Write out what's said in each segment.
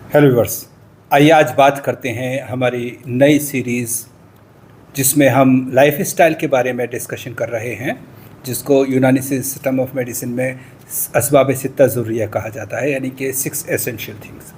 Hello viewers. आइए आज बात करते हैं हमारी नई सीरीज़ जिसमें हम लाइफ स्टाइल के बारे में डिस्कशन कर रहे हैं, जिसको यूनानी सिस्टम ऑफ मेडिसिन में असबाब सित्ता ज़रूरिया कहा जाता है, यानी कि 6 एसेंशियल थिंग्स,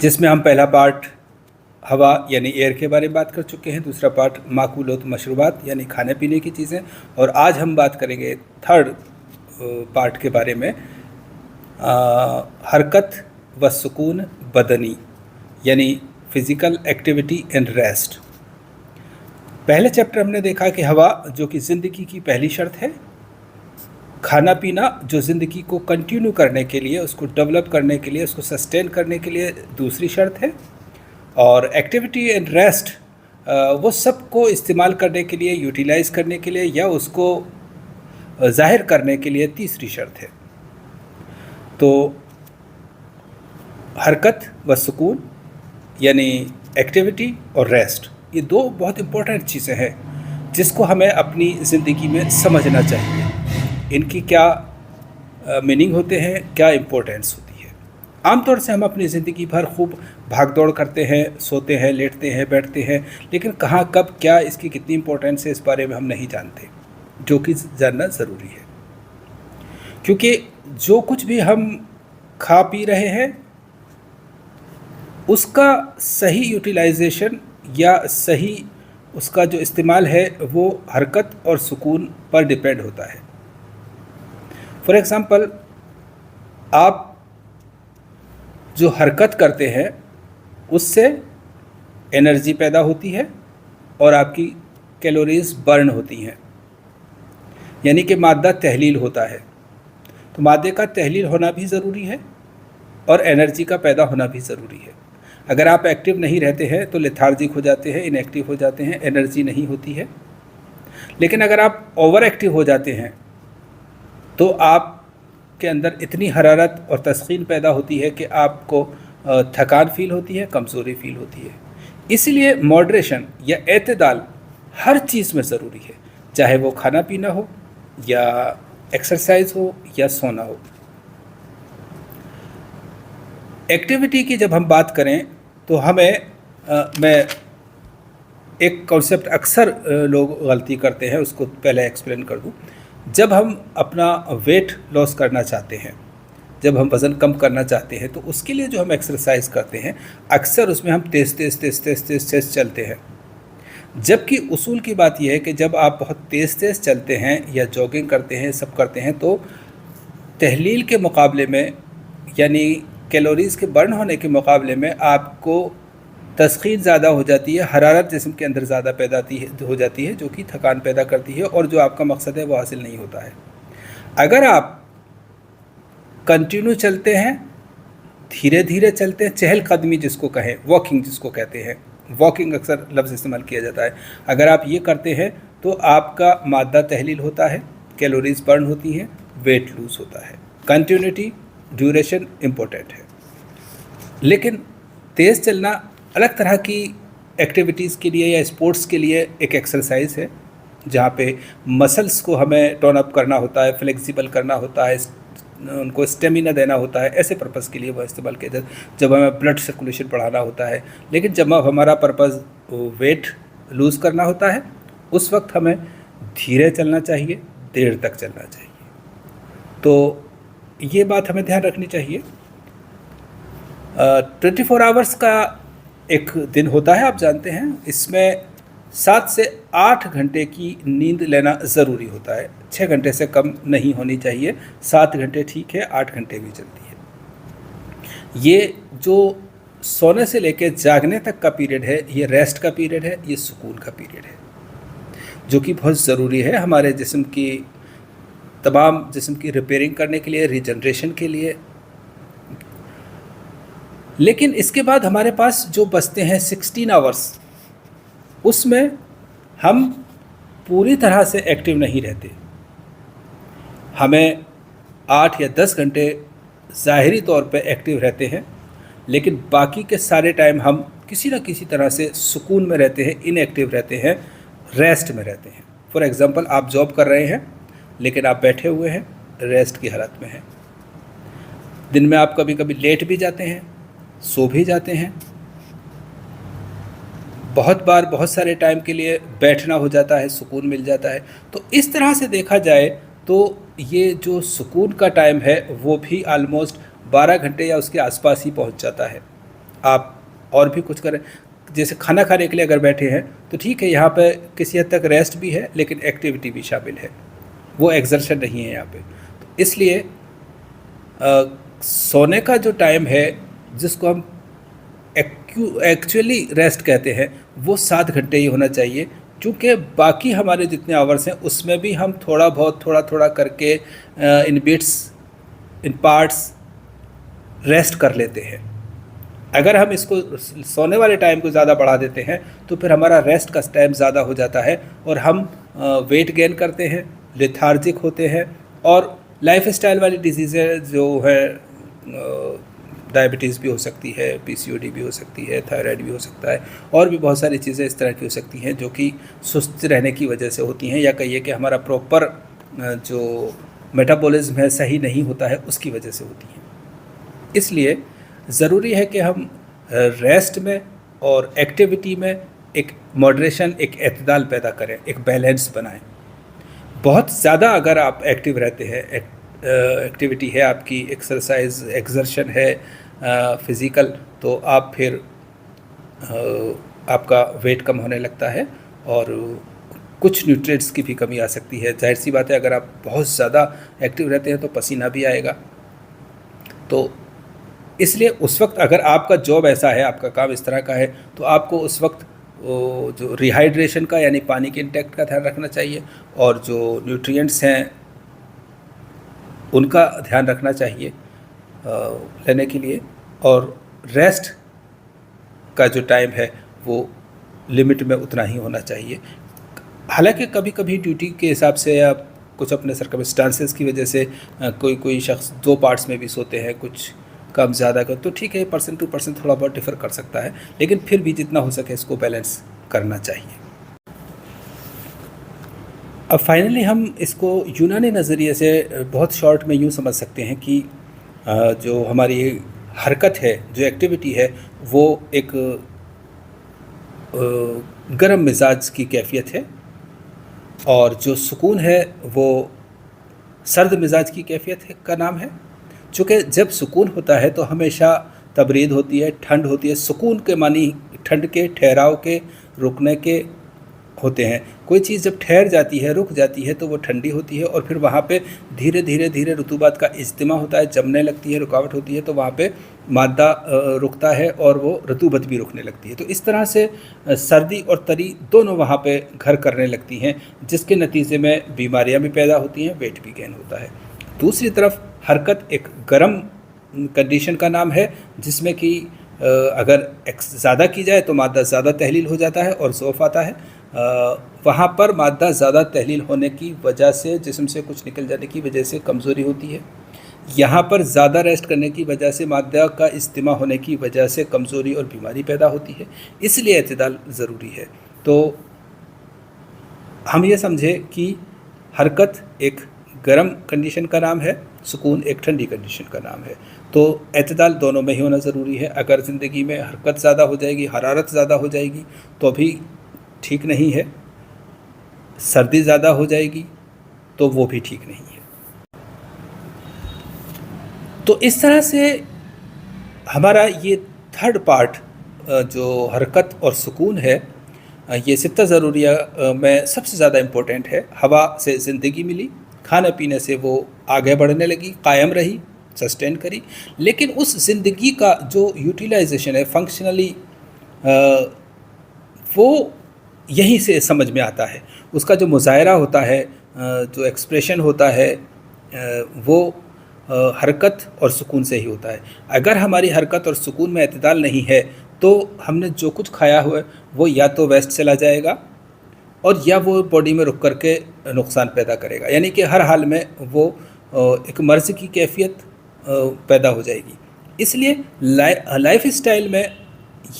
जिसमें हम पहला पार्ट हवा यानी एयर के बारे में बात कर चुके हैं, दूसरा पार्ट माकूलोत मशरूबात यानी खाने पीने की चीज़ें, और आज हम बात करेंगे थर्ड पार्ट के बारे में हरकत व सुकून बदनी यानी फ़िज़िकल एक्टिविटी एंड रेस्ट। पहले चैप्टर हमने देखा कि हवा जो कि ज़िंदगी की पहली शर्त है, खाना पीना जो ज़िंदगी को कंटिन्यू करने के लिए, उसको डेवलप करने के लिए, उसको सस्टेन करने के लिए दूसरी शर्त है, और एक्टिविटी एंड रेस्ट वो सब को इस्तेमाल करने के लिए, यूटिलाइज़ करने के लिए या उसको ज़ाहिर करने के लिए तीसरी शर्त है। तो हरकत व सुकून यानी एक्टिविटी और रेस्ट, ये दो बहुत इम्पोर्टेंट चीज़ें हैं जिसको हमें अपनी ज़िंदगी में समझना चाहिए। इनकी क्या मीनिंग होते हैं, क्या इम्पोर्टेंस होती है। आमतौर से हम अपनी ज़िंदगी भर खूब भाग दौड़ करते हैं, सोते हैं, लेटते हैं, बैठते हैं, लेकिन कहाँ कब क्या इसकी कितनी इम्पोर्टेंस है इस बारे में हम नहीं जानते, जो कि जानना ज़रूरी है। क्योंकि जो कुछ भी हम खा पी रहे हैं उसका सही यूटिलाइजेशन या सही उसका जो इस्तेमाल है वो हरकत और सुकून पर डिपेंड होता है। फॉर एग्ज़ाम्पल, आप जो हरकत करते हैं उससे एनर्जी पैदा होती है और आपकी कैलोरीज बर्न होती हैं, यानी कि मादा तहलील होता है। तो मादे का तहलील होना भी ज़रूरी है और एनर्जी का पैदा होना भी ज़रूरी है। अगर आप एक्टिव नहीं रहते हैं तो लेथार्जिक हो जाते हैं, इनएक्टिव हो जाते हैं, एनर्जी नहीं होती है। लेकिन अगर आप ओवर एक्टिव हो जाते हैं तो आपके अंदर इतनी हरारत और तस्कीन पैदा होती है कि आपको थकान फील होती है, कमज़ोरी फील होती है। इसलिए मॉडरेशन या एतदाल हर चीज़ में ज़रूरी है, चाहे वो खाना पीना हो या एक्सरसाइज हो या सोना हो। एक्टिविटी की जब हम बात करें तो हमें मैं एक कॉन्सेप्ट अक्सर लोग गलती करते हैं, उसको पहले एक्सप्लेन कर दूं। जब हम अपना वेट लॉस करना चाहते हैं, जब हम वज़न कम करना चाहते हैं, तो उसके लिए जो हम एक्सरसाइज करते हैं अक्सर उसमें हम तेज़ चलते हैं। जबकि उसूल की बात यह है कि जब आप बहुत तेज़ चलते हैं या जॉगिंग करते हैं, सब करते हैं, तो तहलील के मुकाबले में यानी कैलोरीज़ के बर्न होने के मुकाबले में आपको तस्कीन ज़्यादा हो जाती है, हरारत जिस्म के अंदर ज़्यादा पैदा हो जाती है, जो कि थकान पैदा करती है और जो आपका मकसद है वो हासिल नहीं होता है। अगर आप कंटिन्यू चलते हैं, धीरे धीरे चलते हैं, चहलकदमी जिसको कहें, वॉकिंग जिसको कहते हैं, वॉकिंग अक्सर लफ्ज़ इस्तेमाल किया जाता है, अगर आप ये करते हैं तो आपका मादा तहलील होता है, कैलोरीज बर्न होती हैं, वेट लूज़ होता है। कंटिन्यूटी, ड्यूरेशन इम्पोर्टेंट है। लेकिन तेज़ चलना अलग तरह की एक्टिविटीज़ के लिए या स्पोर्ट्स के लिए एक एक्सरसाइज है, जहाँ पे मसल्स को हमें टोन अप करना होता है, फ्लेक्सिबल करना होता है, उनको स्टेमिना देना होता है। ऐसे पर्पज़ के लिए वो इस्तेमाल किया जाता है, जब हमें ब्लड सर्कुलेशन बढ़ाना होता है। लेकिन जब हमारा पर्पज़ वेट लूज़ करना होता है, उस वक्त हमें धीरे चलना चाहिए, देर तक चलना चाहिए। तो ये बात हमें ध्यान रखनी चाहिए। 24 आवर्स का एक दिन होता है, आप जानते हैं, इसमें 7 से 8 घंटे की नींद लेना ज़रूरी होता है। 6 घंटे से कम नहीं होनी चाहिए, 7 घंटे ठीक है, 8 घंटे भी चलती है। ये जो सोने से लेकर जागने तक का पीरियड है, ये रेस्ट का पीरियड है, ये सुकून का पीरियड है, जो कि बहुत ज़रूरी है हमारे जिस्म की तमाम जिस्म की रिपेयरिंग करने के लिए, रीजनरेशन के लिए। लेकिन इसके बाद हमारे पास जो बचते हैं 16 आवर्स, उसमें हम पूरी तरह से एक्टिव नहीं रहते। हमें 8 या 10 घंटे ज़ाहिरी तौर पे एक्टिव रहते हैं, लेकिन बाकी के सारे टाइम हम किसी न किसी तरह से सुकून में रहते हैं, इनएक्टिव रहते हैं, रेस्ट में रहते हैं। फॉर एग्ज़ाम्पल, आप जॉब कर रहे हैं लेकिन आप बैठे हुए हैं, रेस्ट की हालत में हैं। दिन में आप कभी कभी लेट भी जाते हैं, सो भी जाते हैं, बहुत बार बहुत सारे टाइम के लिए बैठना हो जाता है, सुकून मिल जाता है। तो इस तरह से देखा जाए तो ये जो सुकून का टाइम है वो भी आलमोस्ट 12 घंटे या उसके आसपास ही पहुंच जाता है। आप और भी कुछ करें, जैसे खाना खाने के लिए अगर बैठे हैं तो ठीक है, यहाँ पे किसी हद तक रेस्ट भी है लेकिन एक्टिविटी भी शामिल है, वो एक्सर्शन नहीं है यहाँ पे। तो इसलिए सोने का जो टाइम है जिसको हम एक्चुअली रेस्ट कहते हैं वो 7 घंटे ही होना चाहिए, क्योंकि बाकी हमारे जितने आवर्स हैं उसमें भी हम थोड़ा बहुत थोड़ा थोड़ा करके इन बिट्स इन पार्ट्स रेस्ट कर लेते हैं। अगर हम इसको सोने वाले टाइम को ज़्यादा बढ़ा देते हैं तो फिर हमारा रेस्ट का टाइम ज़्यादा हो जाता है और हम वेट गेन करते हैं, लेथार्जिक होते हैं, और लाइफ स्टाइल वाली डिजीज़ें जो है, डायबिटीज़ भी हो सकती है, पीसीओडी भी हो सकती है, थायराइड भी हो सकता है, और भी बहुत सारी चीज़ें इस तरह की हो सकती हैं जो कि सुस्त रहने की वजह से होती हैं, या कहिए कि हमारा प्रॉपर जो मेटाबॉलिज्म है सही नहीं होता है उसकी वजह से होती हैं। इसलिए ज़रूरी है कि हम रेस्ट में और एक्टिविटी में एक मॉडरेशन, एक एतदाल पैदा करें, एक बैलेंस बनाएं। बहुत ज़्यादा अगर आप एक्टिव रहते हैं, एक्टिविटी है आपकी, एक्सरसाइज एक्सर्शन है फिज़िकल, तो आप फिर आपका वेट कम होने लगता है और कुछ न्यूट्रिएंट्स की भी कमी आ सकती है। जाहिर सी बात है, अगर आप बहुत ज़्यादा एक्टिव रहते हैं तो पसीना भी आएगा। तो इसलिए उस वक्त अगर आपका जॉब ऐसा है, आपका काम इस तरह का है, तो आपको उस वक्त जो रिहाइड्रेशन का यानी पानी के इंटेक्ट का ध्यान रखना चाहिए, और जो न्यूट्रिएंट्स हैं उनका ध्यान रखना चाहिए लेने के लिए, और रेस्ट का जो टाइम है वो लिमिट में उतना ही होना चाहिए। हालांकि कभी कभी ड्यूटी के हिसाब से या कुछ अपने सर्कमस्टांसेस की वजह से कोई शख्स 2 पार्ट्स में भी सोते हैं, कुछ कम ज़्यादा कर, तो ठीक है, पर्सन टू पर्सन थोड़ा बहुत डिफ़र कर सकता है, लेकिन फिर भी जितना हो सके इसको बैलेंस करना चाहिए। अब फाइनली हम इसको यूनानी नज़रिए से बहुत शॉर्ट में यूँ समझ सकते हैं कि जो हमारी हरकत है, जो एक्टिविटी है, वो एक गर्म मिजाज की कैफियत है, और जो सुकून है वो सर्द मिजाज की कैफियत है का नाम है। चूँकि जब सुकून होता है तो हमेशा तबरीद होती है, ठंड होती है। सुकून के मानी ठंड के, ठहराव के, रुकने के होते हैं। कोई चीज़ जब ठहर जाती है, रुक जाती है, तो वो ठंडी होती है, और फिर वहाँ पे धीरे धीरे धीरे रुतूबात का इज्तिमा होता है, जमने लगती है, रुकावट होती है, तो वहाँ पे मादा रुकता है और वो रतूबत भी रुकने लगती है। तो इस तरह से सर्दी और तरी दोनों वहाँ पे घर करने लगती हैं, जिसके नतीजे में बीमारियाँ भी पैदा होती हैं, वेट भी गेन होता है। दूसरी तरफ हरकत एक गर्म कंडीशन का नाम है, जिसमें कि अगर ज़्यादा की जाए तो मादा ज़्यादा तहलील हो जाता है और ज़ौफ़ आता है। वहाँ पर मादा ज़्यादा तहलील होने की वजह से, जिस्म से कुछ निकल जाने की वजह से कमज़ोरी होती है। यहाँ पर ज़्यादा रेस्ट करने की वजह से, मादा का इस्तेमाल होने की वजह से कमज़ोरी और बीमारी पैदा होती है। इसलिए एतदाल ज़रूरी है। तो हम ये समझें कि हरकत एक गर्म कंडीशन का नाम है, सुकून एक ठंडी कंडीशन का नाम है। तो एतदाल दोनों में ही होना ज़रूरी है। अगर ज़िंदगी में हरकत ज़्यादा हो जाएगी, हरारत ज़्यादा हो जाएगी तो भी ठीक नहीं है, सर्दी ज़्यादा हो जाएगी तो वो भी ठीक नहीं है। तो इस तरह से हमारा ये थर्ड पार्ट जो हरकत और सुकून है, ये सित्ता ज़रूरिया में सबसे ज़्यादा इम्पोर्टेंट है। हवा से ज़िंदगी मिली, खाने पीने से वो आगे बढ़ने लगी, कायम रही, सस्टेन करी, लेकिन उस ज़िंदगी का जो यूटिलाइजेशन है फंक्शनली, वो यहीं से समझ में आता है। उसका जो मुज़ाहरा होता है, जो एक्सप्रेशन होता है, वो हरकत और सुकून से ही होता है। अगर हमारी हरकत और सुकून में एतदाल नहीं है तो हमने जो कुछ खाया हुआ है वो या तो वेस्ट चला जाएगा, और या वो बॉडी में रुक करके नुकसान पैदा करेगा, यानी कि हर हाल में वो एक मर्ज़ की कैफियत पैदा हो जाएगी। इसलिए लाइफ स्टाइल में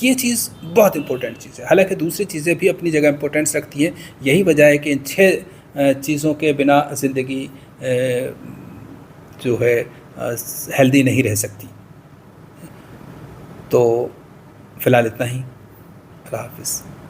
ये चीज़ बहुत इम्पोर्टेंट चीज़ है। हालांकि दूसरी चीज़ें भी अपनी जगह इम्पोर्टेंस रखती हैं। यही वजह है कि इन 6 चीज़ों के बिना ज़िंदगी जो है हेल्दी नहीं रह सकती। तो फ़िलहाल इतना ही। अल्लाह हाफ़िज़।